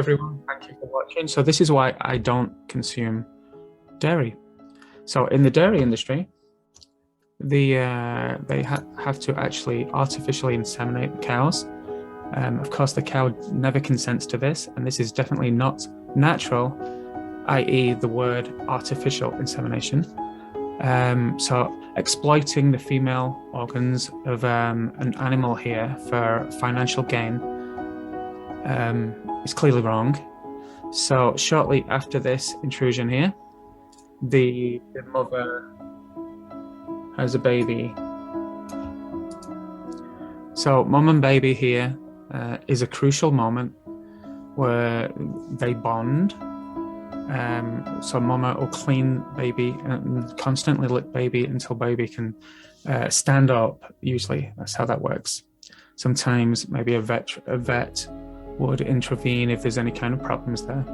everyone, thank you for watching. So this is why I don't consume dairy. So in the dairy industry, they have to actually artificially inseminate the cows. Of course, the cow never consents to this, and this is definitely not natural, i.e. the word artificial insemination. So exploiting the female organs of an animal here for financial gain is clearly wrong. So shortly after this intrusion here, the mother has a baby. So mom and baby here is a crucial moment where they bond. So mama will clean baby and constantly lick baby until baby can stand up. Usually that's how that works. Sometimes maybe a vet would intervene if there's any kind of problems there.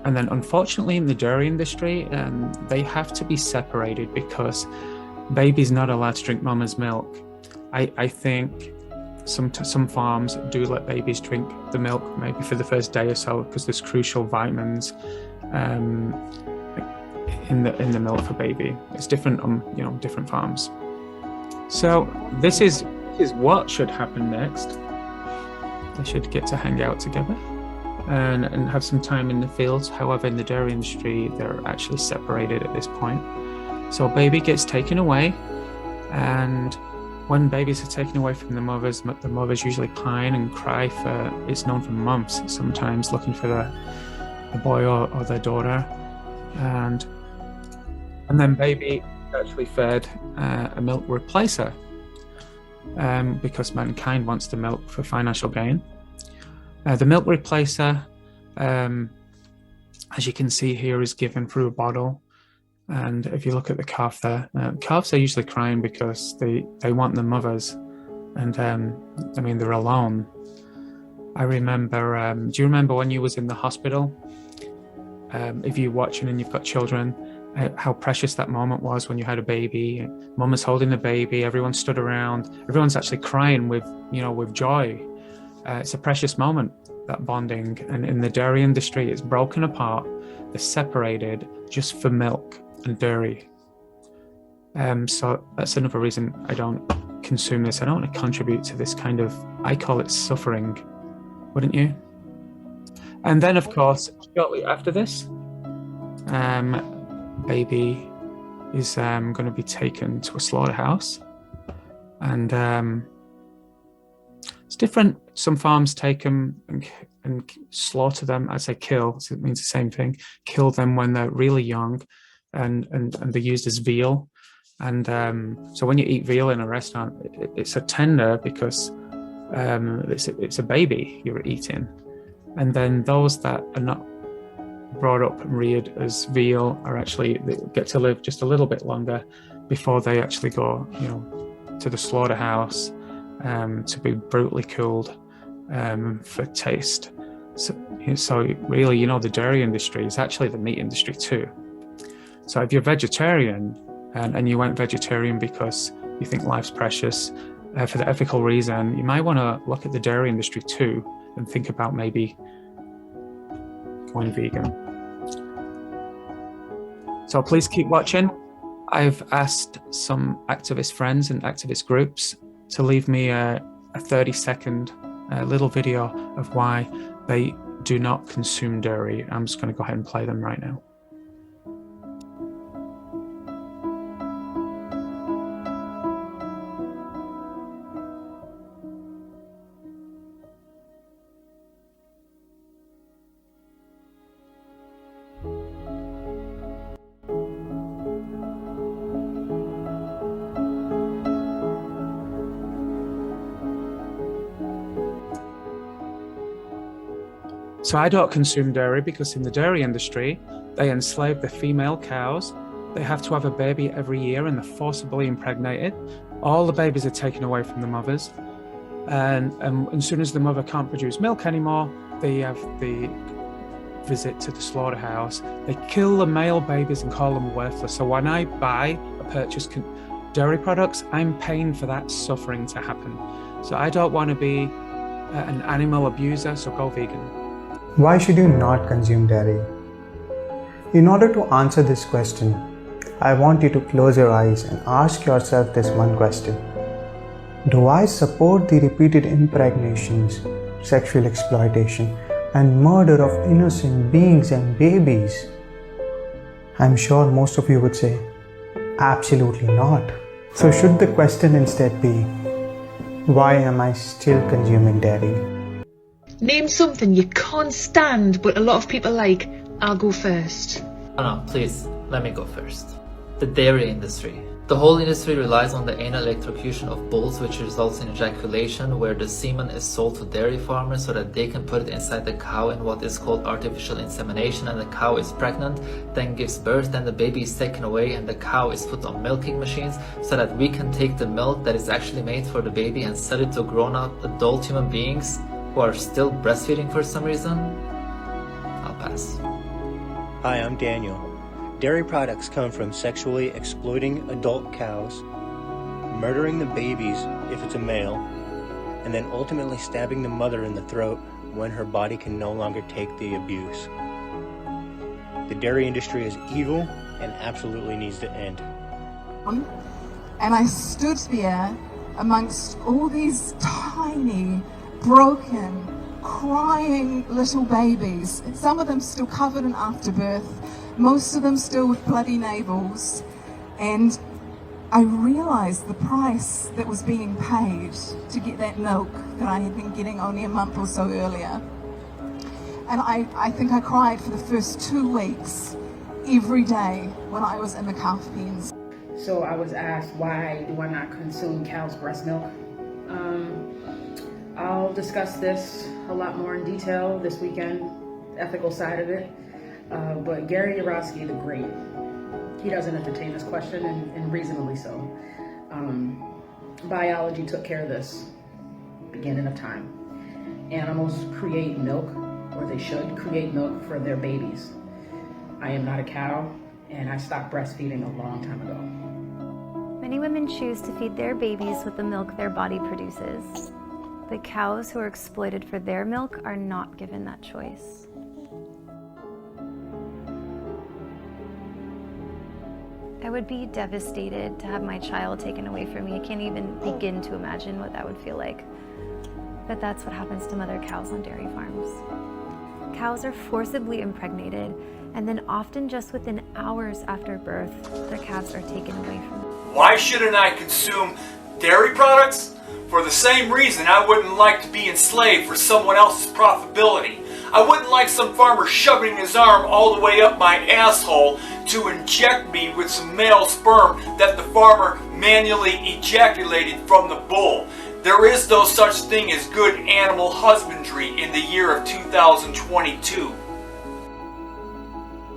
And then unfortunately in the dairy industry, they have to be separated because baby's not allowed to drink mama's milk. I think some farms do let babies drink the milk maybe for the first day or so because there's crucial vitamins in the milk for baby. It's different on different farms. So this is what should happen next. They should get to hang out together and have some time in the fields. However, in the dairy industry, they're actually separated at this point. So baby gets taken away, and when babies are taken away from the mothers usually pine and cry for, it's known for months, sometimes looking for the boy or their daughter. And then baby actually fed a milk replacer because mankind wants the milk for financial gain. The milk replacer, as you can see here, is given through a bottle. And if you look at the calf there, calves are usually crying because they want the mothers, and I mean they're alone. I remember, do you remember when you was in the hospital? If you're watching and you've got children, how precious that moment was when you had a baby. Mum was holding the baby, everyone stood around, everyone's actually crying with joy. It's a precious moment, that bonding. And in the dairy industry, it's broken apart. They're separated just for milk and dairy. So that's another reason I don't consume this. I don't want to contribute to this kind of, I call it suffering, wouldn't you? And then, of course, shortly after this, baby is going to be taken to a slaughterhouse. And it's different. Some farms take them and slaughter them. I say kill, so it means the same thing. Kill them when they're really young, and they're used as veal. And so when you eat veal in a restaurant, it's a tender because it's a baby you're eating. And then those that are not brought up and reared as veal are actually, they get to live just a little bit longer before they actually go, to the slaughterhouse to be brutally killed for taste. So really, the dairy industry is actually the meat industry too. So if you're vegetarian and you went vegetarian because you think life's precious, for the ethical reason, you might want to look at the dairy industry too and think about maybe going vegan. So please keep watching. I've asked some activist friends and activist groups to leave me a 30-second little video of why they do not consume dairy. I'm just going to go ahead and play them right now. So I don't consume dairy because in the dairy industry, they enslave the female cows. They have to have a baby every year and they're forcibly impregnated. All the babies are taken away from the mothers. And as soon as the mother can't produce milk anymore, they have the visit to the slaughterhouse. They kill the male babies and call them worthless. So when I buy or purchase dairy products, I'm paying for that suffering to happen. So I don't want to be an animal abuser, so go vegan. Why should you not consume dairy? In order to answer this question, I want you to close your eyes and ask yourself this one question. Do I support the repeated impregnations, sexual exploitation, and murder of innocent beings and babies? I'm sure most of you would say, absolutely not. So should the question instead be, why am I still consuming dairy? Name something you can't stand but a lot of people like. I'll go first. No, please, let me go first. The dairy industry. The whole industry relies on the anal electrocution of bulls, which results in ejaculation, where the semen is sold to dairy farmers so that they can put it inside the cow in what is called artificial insemination, and the cow is pregnant, then gives birth, then the baby is taken away and the cow is put on milking machines so that we can take the milk that is actually made for the baby and sell it to grown-up adult human beings who are still breastfeeding for some reason. I'll pass. Hi, I'm Daniel. Dairy products come from sexually exploiting adult cows, murdering the babies if it's a male, and then ultimately stabbing the mother in the throat when her body can no longer take the abuse. The dairy industry is evil and absolutely needs to end. And I stood there amongst all these tiny, broken, crying little babies. Some of them still covered in afterbirth, most of them still with bloody navels. And I realized the price that was being paid to get that milk that I had been getting only a month or so earlier. And I think I cried for the first 2 weeks, every day when I was in the calf pens. So I was asked, why do I not consume cow's breast milk? I'll discuss this a lot more in detail this weekend, the ethical side of it. But Gary Yourofsky the Great, he doesn't entertain this question, and reasonably so. Biology took care of this, beginning of time. Animals create milk, or they should create milk for their babies. I am not a cow, and I stopped breastfeeding a long time ago. Many women choose to feed their babies with the milk their body produces. The cows who are exploited for their milk are not given that choice. I would be devastated to have my child taken away from me. I can't even begin to imagine what that would feel like. But that's what happens to mother cows on dairy farms. Cows are forcibly impregnated, and then often just within hours after birth, their calves are taken away from them. Why shouldn't I consume dairy products? For the same reason I wouldn't like to be enslaved for someone else's profitability. I wouldn't like some farmer shoving his arm all the way up my asshole to inject me with some male sperm that the farmer manually ejaculated from the bull. There is no such thing as good animal husbandry in the year of 2022.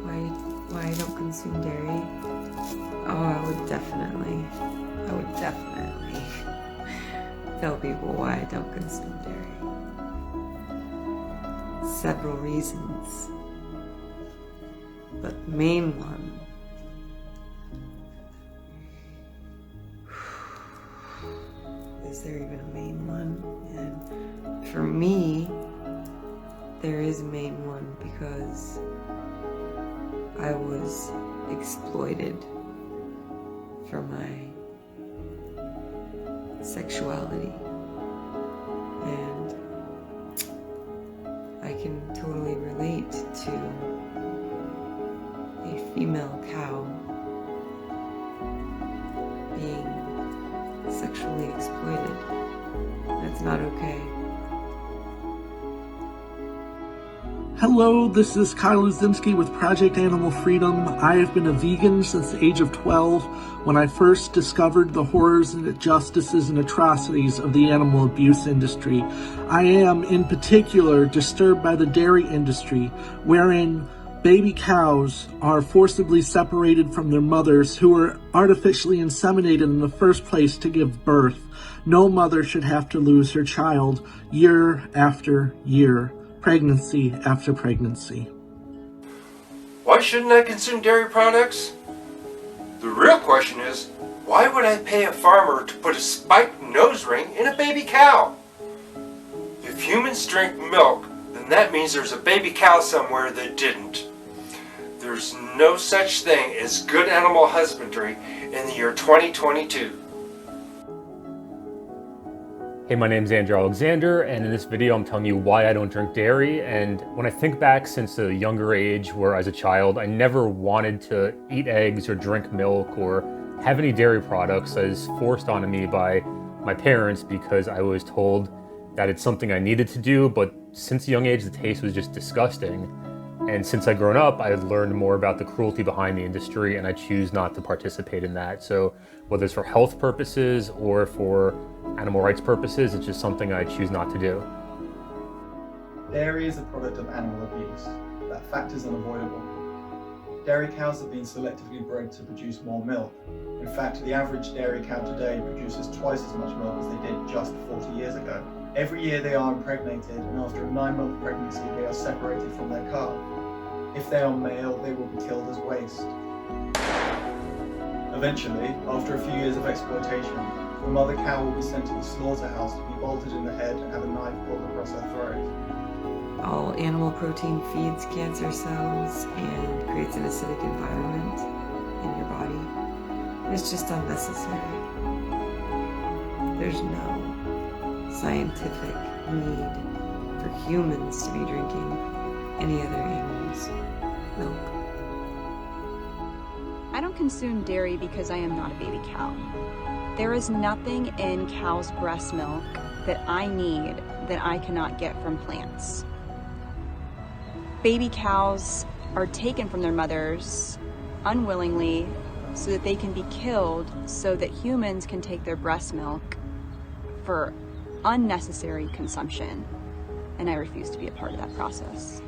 Why I don't consume dairy? Oh, I would definitely tell people why I don't consume dairy. Several reasons, but the main one is there even a main one? And for me, there is a main one because I was exploited for my sexuality, and I can totally relate to a female cow being sexually exploited. That's not okay. Hello, this is Kyle Uzimski with Project Animal Freedom. I have been a vegan since the age of 12 when I first discovered the horrors and injustices and atrocities of the animal abuse industry. I am, in particular, disturbed by the dairy industry, wherein baby cows are forcibly separated from their mothers who are artificially inseminated in the first place to give birth. No mother should have to lose her child year after year, pregnancy after pregnancy. Why shouldn't I consume dairy products? The real question is, why would I pay a farmer to put a spiked nose ring in a baby cow? If If humans drink milk, then that means there's a baby cow somewhere that didn't. There's no such thing as good animal husbandry in the year 2022. Hey, my name's Andrew Alexander, and in this video I'm telling you why I don't drink dairy. And when I think back since a younger age, where as a child I never wanted to eat eggs or drink milk or have any dairy products, that is forced onto me by my parents because I was told that it's something I needed to do, but since a young age the taste was just disgusting. And since I've grown up, I've learned more about the cruelty behind the industry, and I choose not to participate in that. So whether it's for health purposes or for animal rights purposes, it's just something I choose not to do. Dairy is a product of animal abuse. That fact is unavoidable. Dairy cows have been selectively bred to produce more milk. In fact, the average dairy cow today produces twice as much milk as they did just 40 years ago. Every year they are impregnated, and after a 9-month pregnancy they are separated from their calf. If they are male, they will be killed as waste. Eventually, after a few years of exploitation, the mother cow will be sent to the slaughterhouse to be bolted in the head and have a knife pulled across her throat. All animal protein feeds cancer cells and creates an acidic environment in your body. It's just unnecessary. There's no scientific need for humans to be drinking any other animal's milk. I don't consume dairy because I am not a baby cow. There is nothing in cow's breast milk that I need that I cannot get from plants. Baby cows are taken from their mothers unwillingly so that they can be killed so that humans can take their breast milk for unnecessary consumption, and I refuse to be a part of that process.